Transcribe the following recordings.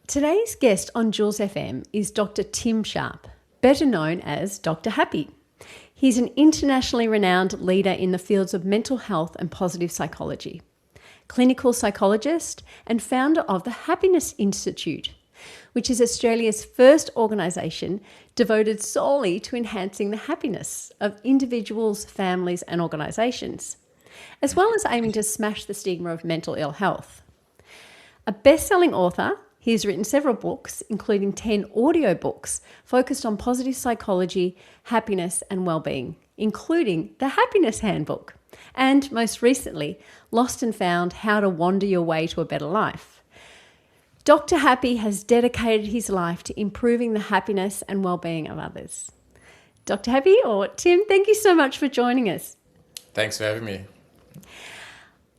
Today's guest on Jules FM is Dr. Tim Sharp, better known as Dr. Happy. He's an internationally renowned leader in the fields of mental health and positive psychology, clinical psychologist and founder of the Happiness Institute, which is Australia's first organisation devoted solely to enhancing the happiness of individuals, families and organisations, as well as aiming to smash the stigma of mental ill health. A best-selling author, he's written several books, including 10 audiobooks focused on positive psychology, happiness and well-being, including the Happiness Handbook, and most recently, Lost and Found: How to Wander Your Way to a Better Life. Dr. Happy has dedicated his life to improving the happiness and well-being of others. Dr. Happy, or Tim, thank you so much for joining us. Thanks for having me.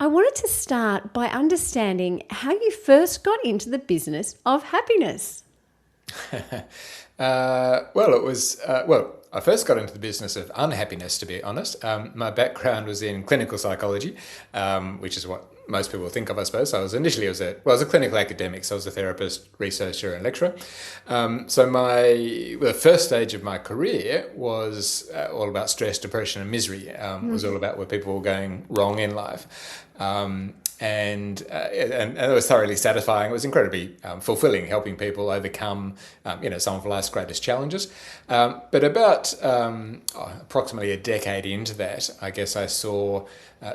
I wanted to start by understanding how you first got into the business of happiness. I first got into the business of unhappiness, to be honest. My background was in clinical psychology, which is what most people think of, I suppose. I was a clinical academic, so I was a therapist, researcher and lecturer. The first stage of my career was all about stress, depression and misery. It was all about where people were going wrong in life. And it was thoroughly satisfying. It was incredibly fulfilling, helping people overcome, some of life's greatest challenges. But about approximately a decade into that, I guess I saw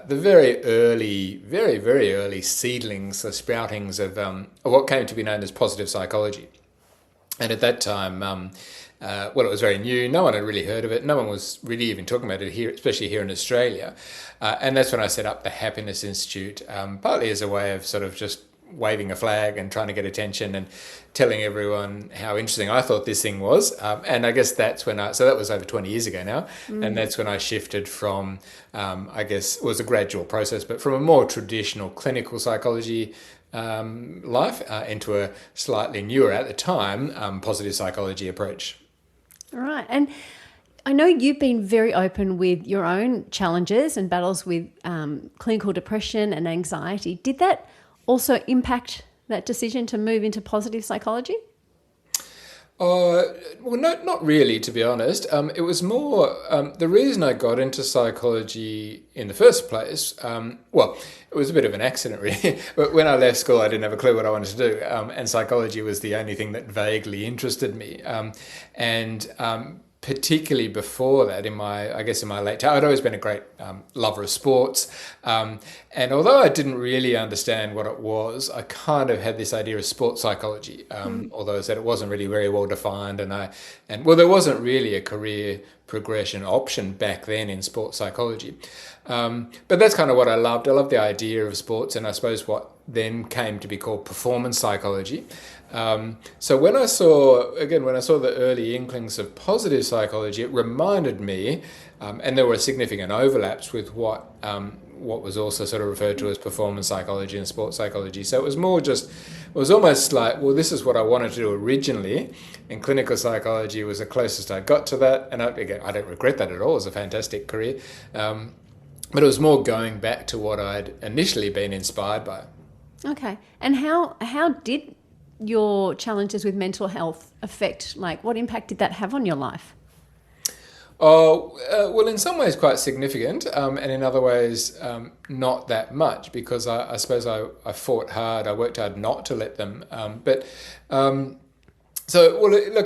the very early seedlings, the sproutings of what came to be known as positive psychology. And at that time, it was very new. No one had really heard of it. No one was really even talking about it here, especially here in Australia. And that's when I set up the Happiness Institute, partly as a way of sort of just waving a flag and trying to get attention and telling everyone how interesting I thought this thing was. And I guess that's when so that was over 20 years ago now. And that's when I shifted from, it was a gradual process, but from a more traditional clinical psychology life into a slightly newer at the time, positive psychology approach. All right. And I know you've been very open with your own challenges and battles with clinical depression and anxiety. Did that also impact that decision to move into positive psychology? Not really, to be honest. It was more the reason I got into psychology in the first place. It was a bit of an accident, really. But when I left school, I didn't have a clue what I wanted to do, and psychology was the only thing that vaguely interested me. Particularly before that, in my late time, I'd always been a great lover of sports. And although I didn't really understand what it was, I kind of had this idea of sports psychology, although I said it wasn't really very well defined. There wasn't really a career progression option back then in sports psychology. But that's kind of what I loved. I loved the idea of sports, and I suppose what then came to be called performance psychology. So when I saw the early inklings of positive psychology, it reminded me, and there were significant overlaps with what was also sort of referred to as performance psychology and sports psychology. So it was almost like, well, this is what I wanted to do originally, and clinical psychology was the closest I got to that. And I don't regret that at all. It was a fantastic career. But it was more going back to what I'd initially been inspired by. Okay. And how did your challenges with mental health affect, what impact did that have on your life? In some ways quite significant, and in other ways not that much, because I suppose I fought hard, I worked hard not to let them. Look,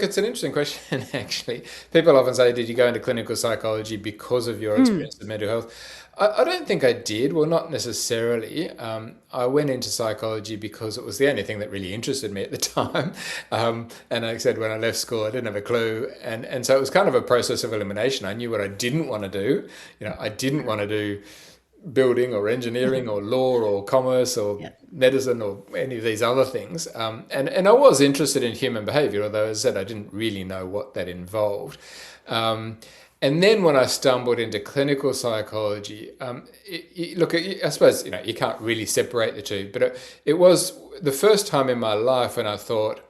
it's an interesting question, actually. People often say, did you go into clinical psychology because of your experience of mental health? I don't think I did. Well, not necessarily. I went into psychology because it was the only thing that really interested me at the time. And like I said, when I left school, I didn't have a clue. And so it was kind of a process of elimination. I knew what I didn't want to do. I didn't want to do building or engineering or law or commerce or medicine or any of these other things. And I was interested in human behavior, although, as I said, I didn't really know what that involved. And then when I stumbled into clinical psychology, I suppose, you can't really separate the two, but it was the first time in my life when I thought,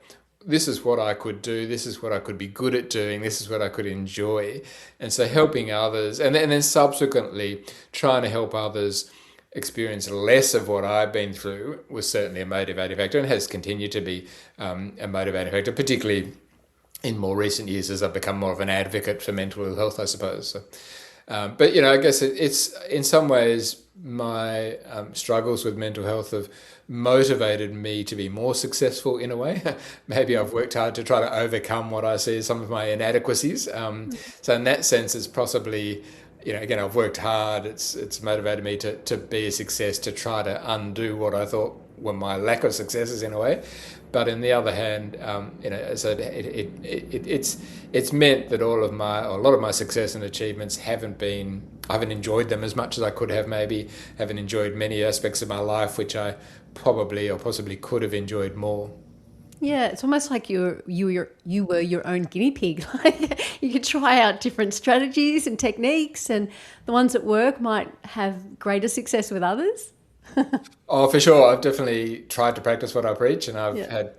this is what I could do, this is what I could be good at doing, this is what I could enjoy. And so helping others, and then subsequently trying to help others experience less of what I've been through was certainly a motivating factor, and has continued to be a motivating factor, particularly in more recent years as I've become more of an advocate for mental health, I suppose. So, but, I guess it's in some ways my struggles with mental health have motivated me to be more successful in a way. Maybe I've worked hard to try to overcome what I see as some of my inadequacies. So in that sense, it's possibly, again, I've worked hard. It's motivated me to be a success, to try to undo what I thought were my lack of successes in a way. But on the other hand, so it's meant that a lot of my success and achievements I haven't enjoyed them as much as I could have, maybe haven't enjoyed many aspects of my life which I probably or possibly could have enjoyed more. Yeah, it's almost like you were your own guinea pig. Like you could try out different strategies and techniques, and the ones that work might have greater success with others. Oh, for sure. I've definitely tried to practice what I preach, and I've had,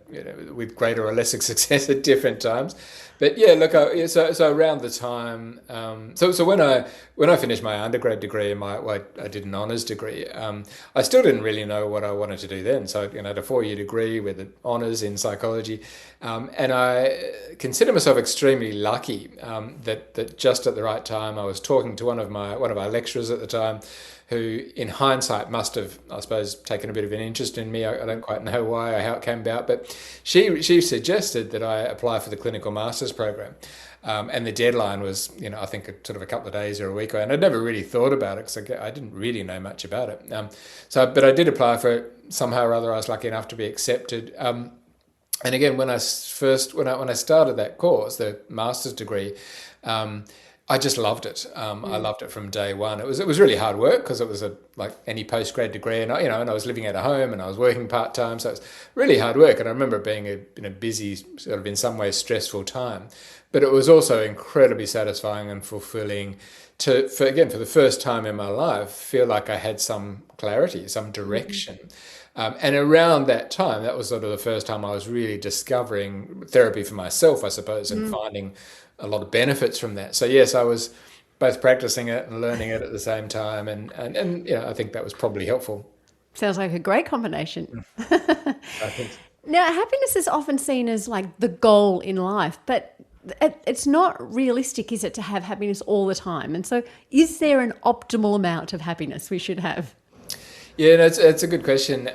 with greater or lesser success at different times. But yeah, look, so around the time, so when I finished my undergrad degree and I did an honours degree, I still didn't really know what I wanted to do then. So I had a 4-year degree with an honours in psychology, and I consider myself extremely lucky that just at the right time I was talking to one of our lecturers at the time, who in hindsight must have, I suppose, taken a bit of an interest in me. I don't quite know why or how it came about, but she suggested that I apply for the clinical master's program. And the deadline was, I think sort of a couple of days or a week away. And I'd never really thought about it because I didn't really know much about it. But I did apply for it. Somehow or other, I was lucky enough to be accepted. And again, when I started that course, the master's degree, I just loved it. I loved it from day one. It was really hard work because it was like any postgrad degree, and I was living at home and I was working part time, so it's really hard work. And I remember it being a busy, sort of in some ways stressful time, but it was also incredibly satisfying and fulfilling for the first time in my life, feel like I had some clarity, some direction. And around that time, that was sort of the first time I was really discovering therapy for myself, I suppose, and finding a lot of benefits from that. So yes, I was both practicing it and learning it at the same time, and I think that was probably helpful. Sounds like a great combination. I think so. Now, happiness is often seen as like the goal in life, but it's not realistic, is it, to have happiness all the time? And so is there an optimal amount of happiness we should have? Yeah, no, it's a good question.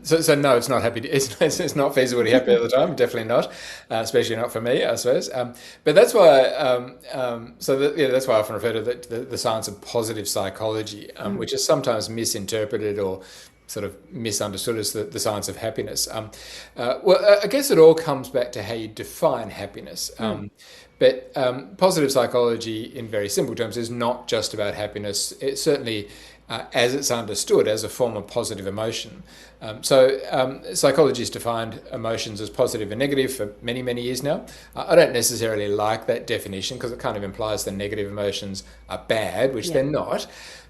So no, it's not happy. It's not feasible to be happy all the time. Definitely not, especially not for me, I suppose. But that's why. That's why I often refer to the science of positive psychology, which is sometimes misinterpreted or sort of misunderstood as the science of happiness. I guess it all comes back to how you define happiness. But positive psychology, in very simple terms, is not just about happiness. It's certainly, as it's understood, as a form of positive emotion. Psychology has defined emotions as positive and negative for many, many years now. I don't necessarily like that definition because it kind of implies the negative emotions are bad, which they're not.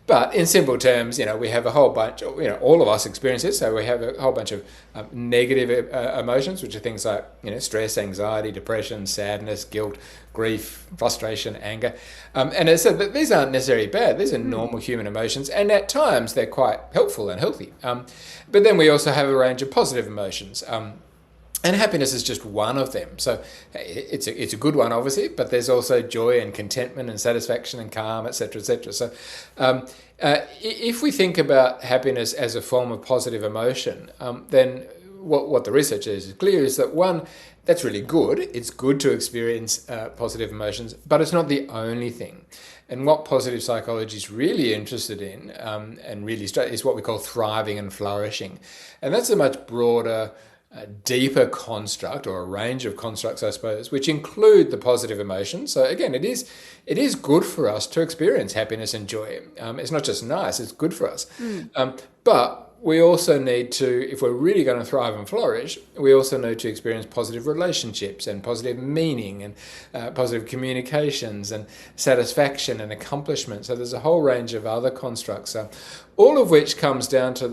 But in simple terms, we have a whole bunch, all of us experience it. So we have a whole bunch of negative emotions, which are things like, stress, anxiety, depression, sadness, guilt, grief, frustration, anger. And as I said, these aren't necessarily bad. These are normal human emotions. And at times they're quite helpful and healthy. But then we also have a range of positive emotions. And happiness is just one of them. So it's a good one, obviously, but there's also joy and contentment and satisfaction and calm, etc., etc. So if we think about happiness as a form of positive emotion, then what the research is clear is that, one, that's really good. It's good to experience positive emotions, but it's not the only thing. And what positive psychology is really interested in and really is what we call thriving and flourishing. And that's a much broader, deeper construct, or a range of constructs, I suppose, which include the positive emotions. So again, it is good for us to experience happiness and joy. It's not just nice, it's good for us. But we also need to, if we're really going to thrive and flourish, we also need to experience positive relationships and positive meaning and positive communications and satisfaction and accomplishment. So there's a whole range of other constructs, all of which comes down to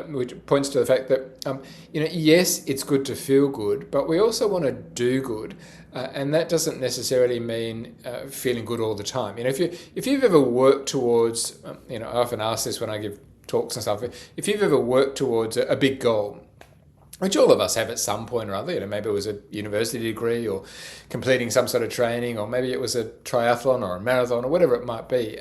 which points to the fact that, yes, it's good to feel good, but we also want to do good. And that doesn't necessarily mean feeling good all the time. If you've ever worked towards, I often ask this when I give talks and stuff, if you've ever worked towards a big goal, which all of us have at some point or other, maybe it was a university degree or completing some sort of training, or maybe it was a triathlon or a marathon or whatever it might be.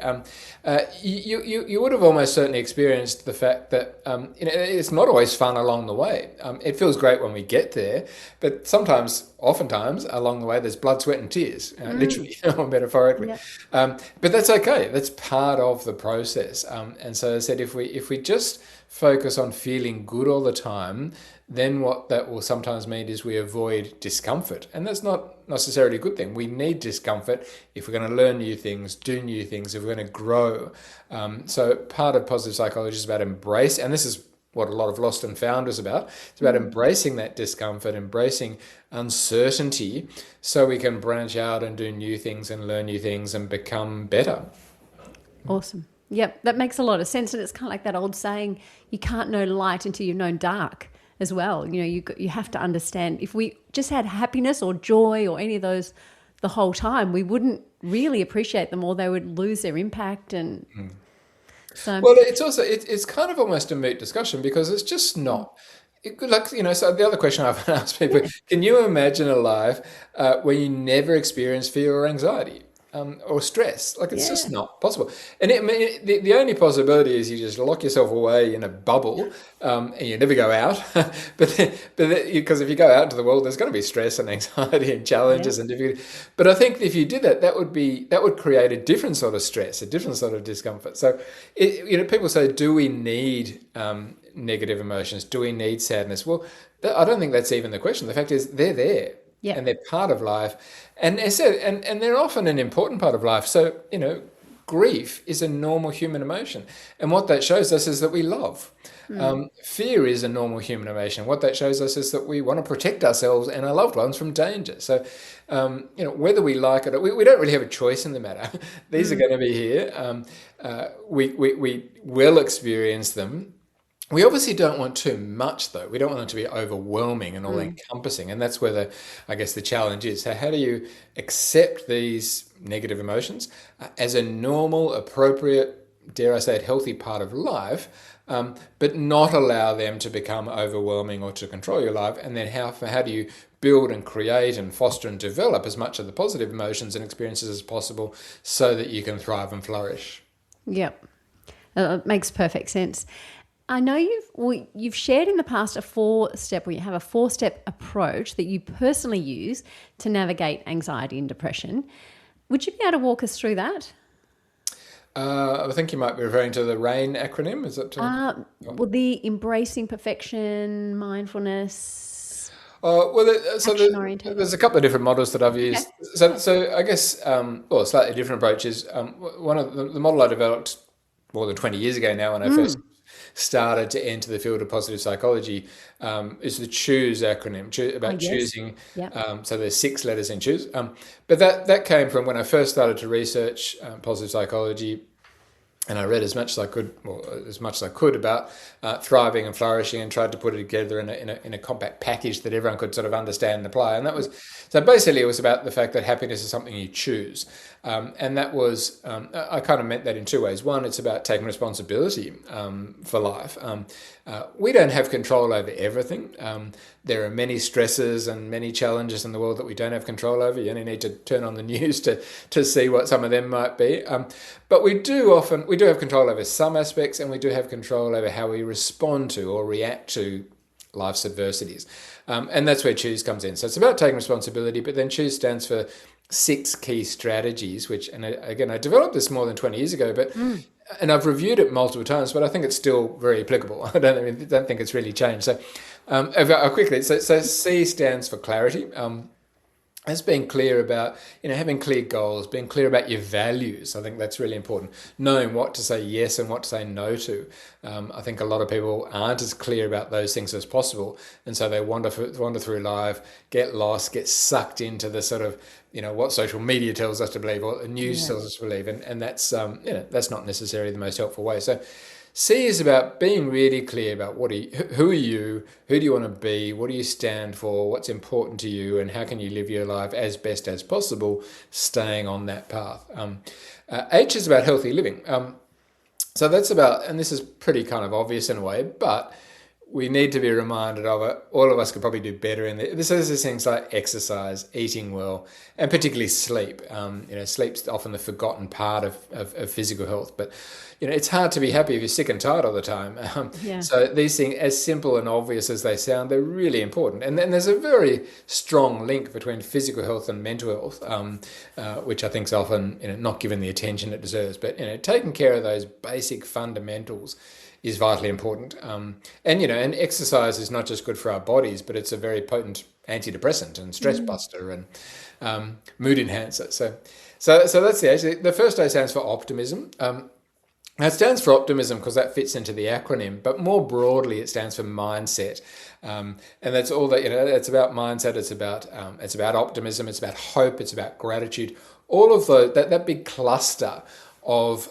You would have almost certainly experienced the fact that it's not always fun along the way. It feels great when we get there, but oftentimes along the way, there's blood, sweat, and tears, literally or metaphorically. Yep. But that's okay. That's part of the process. And so I said, if we just focus on feeling good all the time, then what that will sometimes mean is we avoid discomfort. And that's not necessarily a good thing. We need discomfort if we're going to learn new things, do new things, if we're going to grow. So part of positive psychology is about embrace, and this is what a lot of Lost and Found is about. It's about embracing that discomfort, embracing uncertainty, so we can branch out and do new things and learn new things and become better. Awesome. Yep, that makes a lot of sense. And it's kind of like that old saying, you can't know light until you've known dark as well. You have to understand, if we just had happiness or joy or any of those the whole time, we wouldn't really appreciate them, or they would lose their impact. And so, well, it's also it's kind of almost a moot discussion, because it's just not. So the other question I've asked people: can you imagine a life where you never experience fear or anxiety? Or stress? It's just not possible. And the only possibility is you just lock yourself away in a bubble and you never go out. Because if you go out into the world, there's going to be stress and anxiety and challenges and difficulty. But I think if you did that, that would create a different sort of stress, a different sort of discomfort. So people say, do we need negative emotions? Do we need sadness? Well, I don't think that's even the question. The fact is, they're there. Yeah. And they're part of life. And as I said, and they're often an important part of life. So, grief is a normal human emotion. And what that shows us is that we love. Fear is a normal human emotion. What that shows us is that we want to protect ourselves and our loved ones from danger. So, whether we like it, we don't really have a choice in the matter. These are going to be here. We will experience them. We obviously don't want too much, though. We don't want it to be overwhelming and all-encompassing, and that's where the challenge is. So how do you accept these negative emotions as a normal, appropriate, dare I say it, healthy part of life, but not allow them to become overwhelming or to control your life? And then how do you build and create and foster and develop as much of the positive emotions and experiences as possible so that you can thrive and flourish? Yep, it makes perfect sense. I know you've shared in the past a 4-step approach that you personally use to navigate anxiety and depression. Would you be able to walk us through that? I think you might be referring to the RAIN acronym. Is that? Well, the embracing perfection, mindfulness. There's a couple of different models that I've used. Okay. So I guess slightly different approaches. One of the model I developed more than 20 years ago now, when I first started to enter the field of positive psychology, is the CHOOSE acronym, choosing. Yep. So there's 6 letters in CHOOSE. But that came from when I first started to research positive psychology, and I read as much as I could, about thriving and flourishing, and tried to put it together in a compact package that everyone could sort of understand and apply. And that was, so basically it was about the fact that happiness is something you choose. And that was, I kind of meant that in 2 ways. One, it's about taking responsibility for life. We don't have control over everything. There are many stresses and many challenges in the world that we don't have control over. You only need to turn on the news to see what some of them might be. But we do have control over some aspects, and we do have control over how we respond to or react to life's adversities. And that's where CHOOSE comes in. So it's about taking responsibility, but then CHOOSE stands for 6 key strategies, which, and again, I developed this more than 20 years ago, and I've reviewed it multiple times, but I think it's still very applicable. I don't think it's really changed. So quickly, so C stands for clarity. That's being clear about, having clear goals, being clear about your values. I think that's really important. Knowing what to say yes and what to say no to. I think a lot of people aren't as clear about those things as possible, and so they wander through life, get lost, get sucked into the sort of, what social media tells us to believe, or the news tells us to believe, and that's that's not necessarily the most helpful way. So C is about being really clear about who are you, who do you want to be, what do you stand for, what's important to you, and how can you live your life as best as possible, staying on that path. H is about healthy living. So that's about, and this is pretty kind of obvious in a way, but we need to be reminded of it. All of us could probably do better in this. This is things like exercise, eating well, and particularly sleep. Sleep's often the forgotten part of physical health, but it's hard to be happy if you're sick and tired all the time. Yeah. So these things, as simple and obvious as they sound, they're really important. And then there's a very strong link between physical health and mental health, which I think is often not given the attention it deserves. But taking care of those basic fundamentals is vitally important. And exercise is not just good for our bodies, but it's a very potent antidepressant and stress buster and mood enhancer. So that's the first O stands for optimism. It stands for optimism because that fits into the acronym, but more broadly, it stands for mindset, and that's all that It's about mindset. It's about optimism. It's about hope. It's about gratitude. All of that big cluster of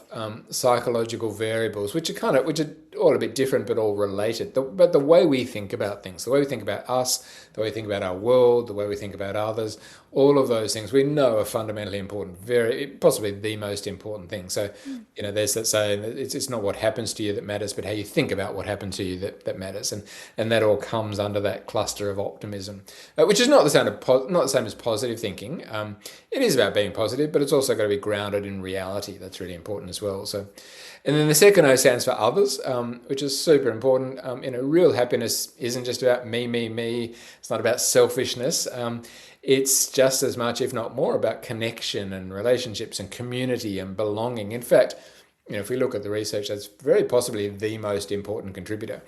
psychological variables, which are all a bit different but all related. But the way we think about things, the way we think about us, the way we think about our world, the way we think about others, all of those things we know are fundamentally important, very possibly the most important thing. So, there's that saying that it's not what happens to you that matters, but how you think about what happened to you that matters, and that all comes under that cluster of optimism, which is not the same as positive thinking. It is about being positive, but it's also got to be grounded in reality. That's really important as well. So. And then the second O stands for others, which is super important. Real happiness isn't just about me, me, me. It's not about selfishness. It's just as much, if not more, about connection and relationships and community and belonging. In fact, if we look at the research, that's very possibly the most important contributor.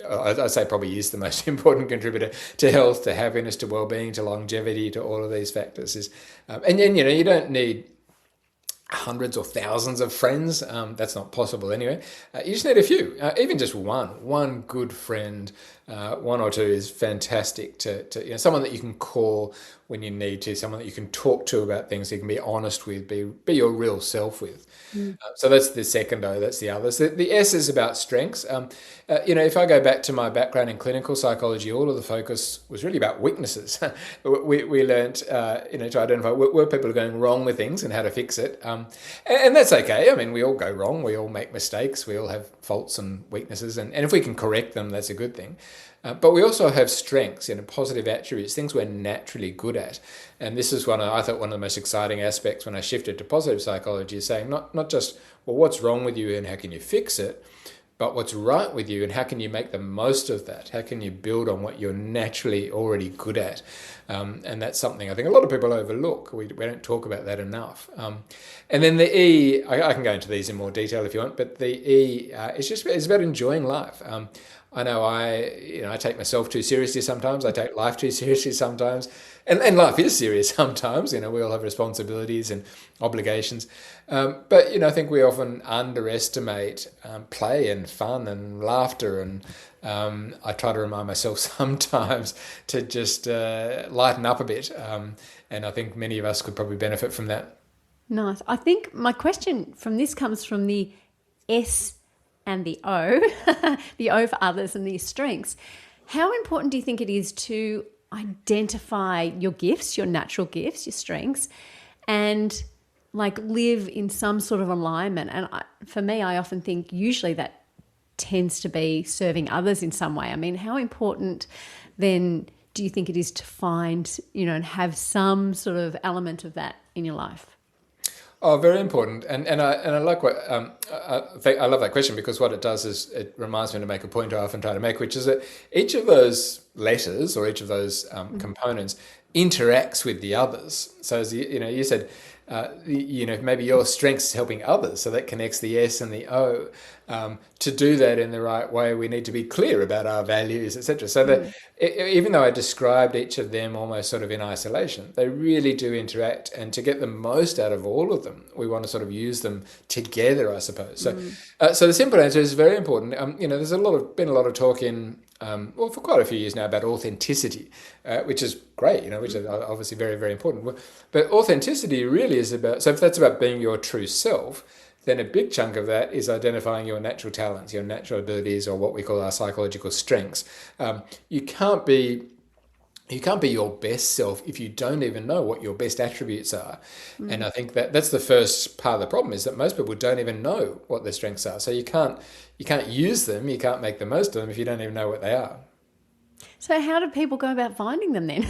I'd say probably is the most important contributor to health, to happiness, to well-being, to longevity, to all of these factors. And then, you don't need hundreds or thousands of friends. That's not possible anyway. You just need a few, even just one good friend. One or two is fantastic to someone that you can call when you need to, someone that you can talk to about things you can be honest with, be your real self with. So that's the second O, that's the others. The S is about strengths. If I go back to my background in clinical psychology, all of the focus was really about weaknesses. we learnt, to identify where people are going wrong with things and how to fix it. And that's okay. I mean, we all go wrong. We all make mistakes. We all have faults and weaknesses. And if we can correct them, that's a good thing. But we also have strengths, positive attributes, things we're naturally good at. And this is I thought one of the most exciting aspects when I shifted to positive psychology is saying not just, well, what's wrong with you and how can you fix it, but what's right with you and how can you make the most of that? How can you build on what you're naturally already good at? And that's something I think a lot of people overlook. We don't talk about that enough. And then the E, I can go into these in more detail if you want, but the E is about enjoying life. I know I take myself too seriously sometimes. I take life too seriously sometimes. And life is serious sometimes. We all have responsibilities and obligations. But I think we often underestimate play and fun and laughter. And I try to remind myself sometimes to just lighten up a bit. And I think many of us could probably benefit from that. Nice. I think my question from this comes from the S and the O, the O for others and these strengths. How important do you think it is to identify your gifts, your natural gifts, your strengths, and live in some sort of alignment? And for me, I often think usually that tends to be serving others in some way. I mean, how important then do you think it is to find, and have some sort of element of that in your life? Oh, very important, and I like what I love that question, because what it does is it reminds me to make a point I often try to make, which is that each of those letters or each of those components interacts with the others. So as you said, maybe your strengths is helping others, so that connects the S and the O. To do that in the right way, we need to be clear about our values, etc. So that even though I described each of them almost sort of in isolation, they really do interact. And to get the most out of all of them, we want to sort of use them together, I suppose. So the simple answer is very important. There's been a lot of talk in for quite a few years now about authenticity, which is great, which is obviously very, very important. But authenticity really is about, so if that's about being your true self, then a big chunk of that is identifying your natural talents, your natural abilities, or what we call our psychological strengths. You can't be you can't be your best self if you don't even know what your best attributes are. And I think that that's the first part of the problem, is that most people don't even know what their strengths are. So you can't use them, you can't make the most of them if you don't even know what they are. So how do people go about finding them then?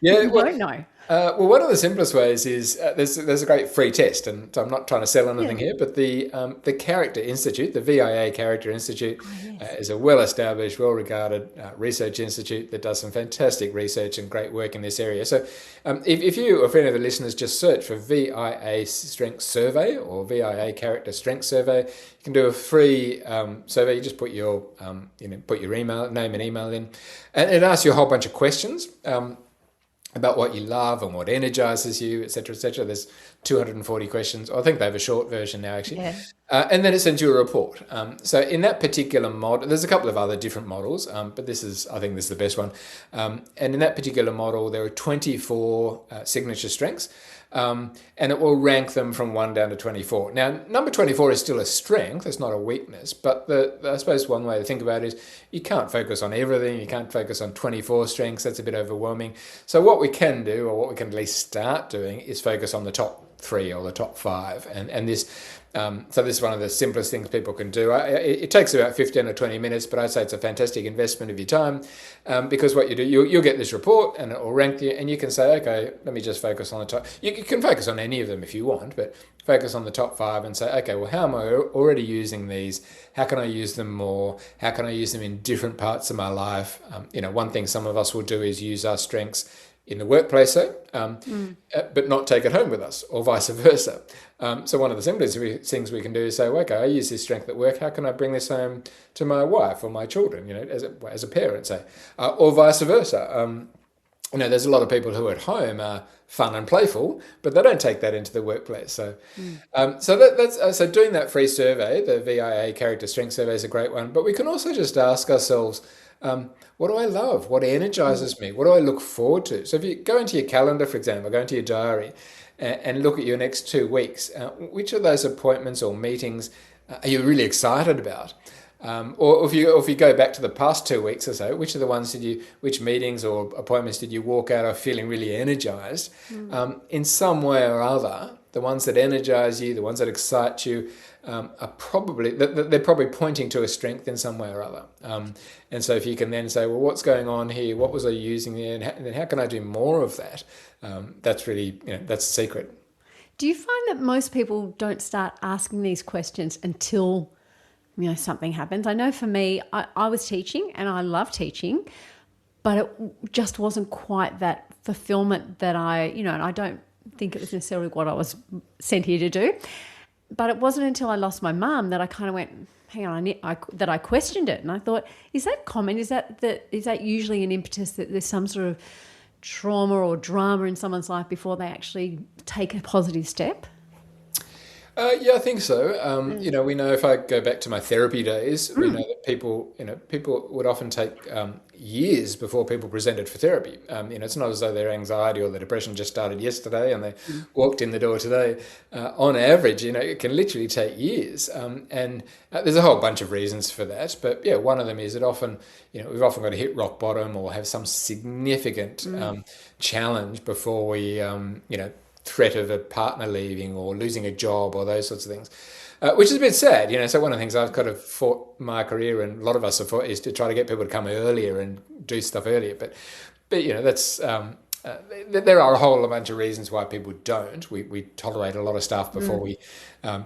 Yeah, If you well, don't know. well, one of the simplest ways is there's a great free test, and so I'm not trying to sell anything Yeah. here, but the Character Institute, the VIA Character Institute, Oh, yes. is a well-established, well-regarded research institute that does some fantastic research and great work in this area. So, if you or if any of the listeners just search for VIA Strength Survey or VIA Character Strength Survey, you can do a free survey. You just put your put your email name and email in, and it asks you a whole bunch of questions. About what you love and what energizes you, etc., etc. There's 240 questions. I think they have a short version now, actually. Yeah. And then it sends you a report. So in that particular model, there's a couple of other different models, but I think this is the best one. And in that particular model, there are 24 signature strengths. And it will rank them from 1 down to 24. Now, number 24 is still a strength, it's not a weakness, but I suppose one way to think about it is you can't focus on everything, you can't focus on 24 strengths, that's a bit overwhelming. So what we can do, or what we can at least start doing, is focus on the top 3 or the top 5. And this, so this is one of the simplest things people can do. It takes about 15 or 20 minutes, but I'd say it's a fantastic investment of your time, because what you do, you'll get this report and it will rank you, and you can say, okay, let me just focus on the top. You can focus on any of them if you want, but focus on the top 5 and say, okay, well, how am I already using these? How can I use them more? How can I use them in different parts of my life? One thing some of us will do is use our strengths in the workplace, but not take it home with us, or vice versa. So one of the simplest things we can do is say, well, okay, I use this strength at work. How can I bring this home to my wife or my children? As a parent, say, or vice versa. There's a lot of people who at home are fun and playful, but they don't take that into the workplace. So, so doing that free survey, the VIA Character Strength Survey, is a great one. But we can also just ask ourselves, what do I love? What energizes me? What do I look forward to? So if you go into your calendar, for example, go into your diary and look at your next 2 weeks, which of those appointments or meetings are you really excited about? Or if you go back to the past 2 weeks or so, which meetings or appointments did you walk out of feeling really energized? In some way or other, the ones that energize you, the ones that excite you, are probably pointing to a strength in some way or other. And so if you can then say, well, what's going on here? What was I using there? And how can I do more of that? That's really, that's the secret. Do you find that most people don't start asking these questions until something happens? I know for me, I was teaching and I love teaching, but it just wasn't quite that fulfillment that and I don't think it was necessarily what I was sent here to do. But it wasn't until I lost my mum that I kind of went, hang on, that I questioned it. And I thought, is that common? Is that usually an impetus that there's some sort of trauma or drama in someone's life before they actually take a positive step? Yeah, I think so. We know, if I go back to my therapy days, we know that people would often take years before people presented for therapy. It's not as though their anxiety or their depression just started yesterday and they walked in the door today. On average, it can literally take years. And there's a whole bunch of reasons for that. But yeah, one of them is that often, we've often got to hit rock bottom or have some significant challenge before we, threat of a partner leaving or losing a job or those sorts of things, which is a bit sad. So one of the things I've kind of fought my career, and a lot of us have fought, is to try to get people to come earlier and do stuff earlier. But that's there are a whole bunch of reasons why people don't. We tolerate a lot of stuff before we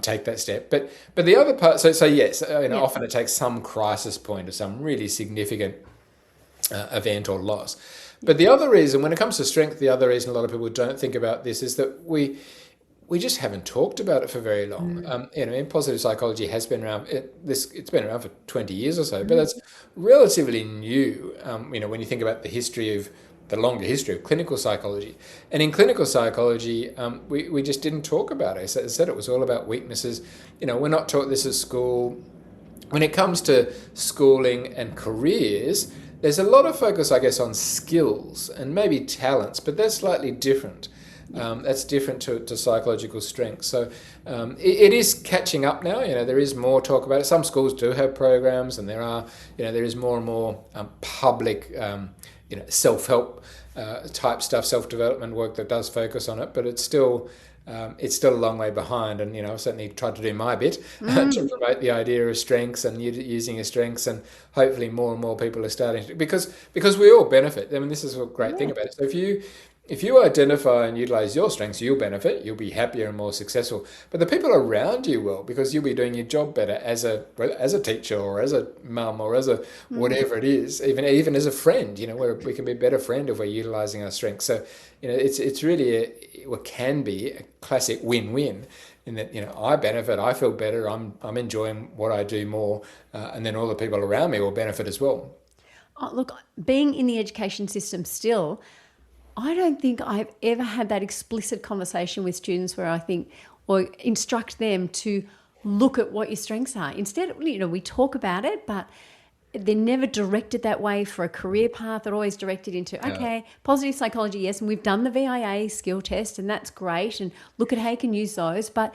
take that step. But the other part, so yes, often it takes some crisis point or some really significant event or loss. But the other reason, when it comes to strength, the other reason a lot of people don't think about this is that we just haven't talked about it for very long. Positive psychology has been around. It's been around for 20 years or so, but that's relatively new. When you think about the longer history of clinical psychology, and in clinical psychology, we just didn't talk about it. As I said, it was all about weaknesses. We're not taught this at school. When it comes to schooling and careers, there's a lot of focus, I guess, on skills and maybe talents, but that's slightly different. That's different to psychological strengths. So it is catching up now. There is more talk about it. Some schools do have programs, and there is more and more public self-help type stuff, self-development work that does focus on it, but it's still a long way behind. And I've certainly tried to do my bit to promote the idea of strengths and using your strengths, and hopefully more and more people are starting to, because we all benefit. I mean, this is a great thing about it. So if you identify and utilize your strengths, you'll benefit, you'll be happier and more successful. But the people around you will, because you'll be doing your job better as a teacher or as a mum or as a whatever it is, even as a friend, where we can be a better friend if we're utilizing our strengths. So, it's really what can be a classic win-win, in that, I benefit, I feel better, I'm enjoying what I do more, and then all the people around me will benefit as well. Oh, look, being in the education system still, I don't think I've ever had that explicit conversation with students where I think, or instruct them to look at what your strengths are. Instead, we talk about it, but they're never directed that way for a career path. They're always directed into, okay, positive psychology, yes, and we've done the VIA skill test, and that's great, and look at how you can use those. But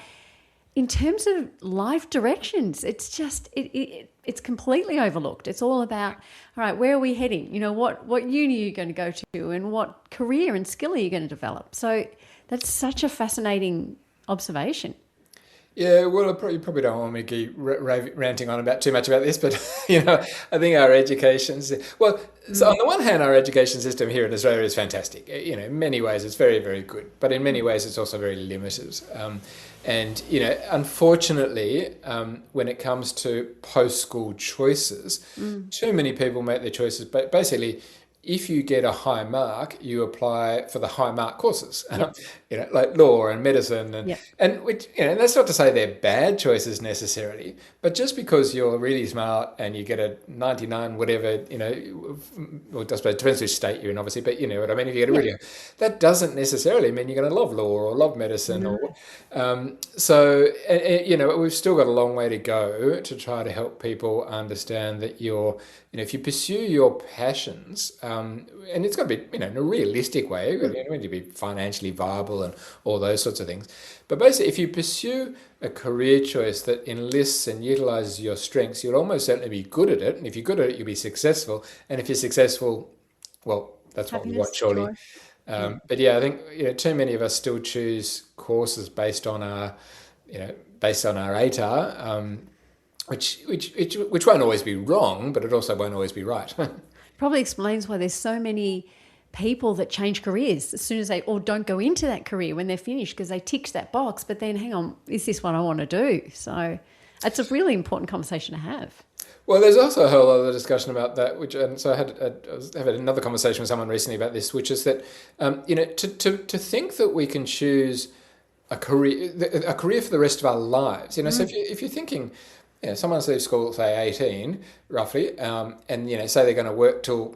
in terms of life directions, it's just, it's completely overlooked. It's all about, all right, where are we heading? What uni are you going to go to, and what career and skill are you going to develop? So that's such a fascinating observation. Yeah, well, you probably don't want me to keep ranting on about too much about this, but I think our education, so on the one hand, our education system here in Australia is fantastic. In many ways, it's very, very good, but in many ways, it's also very limited. And unfortunately, when it comes to post-school choices, too many people make their choices. But basically, if you get a high mark, you apply for the high mark courses, like law and medicine, and which, and that's not to say they're bad choices necessarily, but just because you're really smart and you get a 99 whatever, well, I suppose it depends which state you're in, obviously, but you know what I mean. If you get a really, that doesn't necessarily mean you're going to love law or love medicine, so we've still got a long way to go to try to help people understand that if you pursue your passions, and it's got to be, in a realistic way, you need to be financially viable and all those sorts of things. But basically, if you pursue a career choice that enlists and utilizes your strengths, you'll almost certainly be good at it. And if you're good at it, you'll be successful. And if you're successful, well, that's what we want, surely. But yeah, I think too many of us still choose courses based on our ATAR. Which won't always be wrong, but it also won't always be right. Probably explains why there's so many people that change careers as soon as they, or don't go into that career when they're finished because they ticked that box, but then hang on, is this what I want to do? So it's a really important conversation to have. Well, there's also a whole other discussion about that, so I was having another conversation with someone recently about this, which is that, to think that we can choose a career for the rest of our lives, so if you're thinking, someone leaves school at, say, 18, roughly, and, say they're going to work till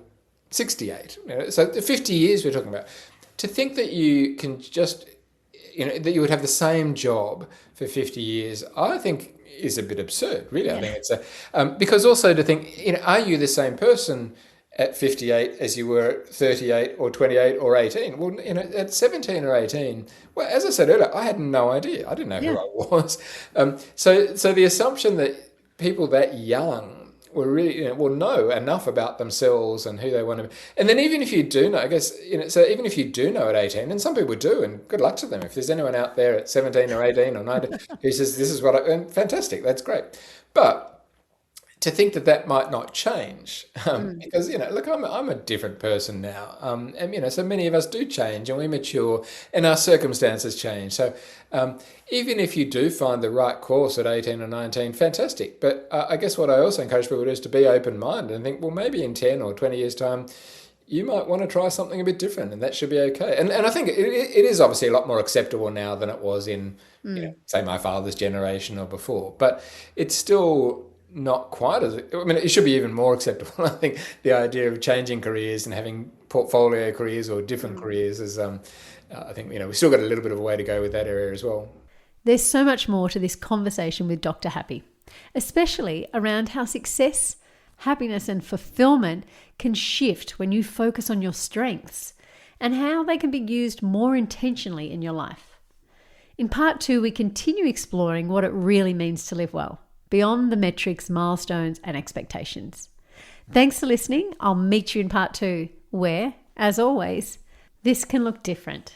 68. So the 50 years we're talking about. To think that you can just, that you would have the same job for 50 years, I think is a bit absurd, really. Yeah. I think it's because also to think, are you the same person at 58 as you were at 38 or 28 or 18? Well, at 17 or 18, well, as I said earlier, I had no idea. I didn't know who I was. So the assumption that people that young will really will know enough about themselves and who they want to be. And then even if you do know, I guess, so even if you do know at 18, and some people do, and good luck to them. If there's anyone out there at 17 or 18 or 19 who says, this is what fantastic, that's great. But to think that might not change, because, look, I'm a different person now. And, so many of us do change and we mature and our circumstances change. So even if you do find the right course at 18 or 19, fantastic. But I guess what I also encourage people to do is to be open-minded and think, well, maybe in 10 or 20 years' time, you might want to try something a bit different, and that should be okay. And I think it is obviously a lot more acceptable now than it was in, say, my father's generation or before. But it's still not quite as, it should be even more acceptable. I think the idea of changing careers and having portfolio careers or different careers is, I think, we've still got a little bit of a way to go with that area as well. There's so much more to this conversation with Dr. Happy, especially around how success, happiness and fulfillment can shift when you focus on your strengths and how they can be used more intentionally in your life. In part 2, we continue exploring what it really means to live well, beyond the metrics, milestones and expectations. Thanks for listening. I'll meet you in part 2. where, as always, this can look different.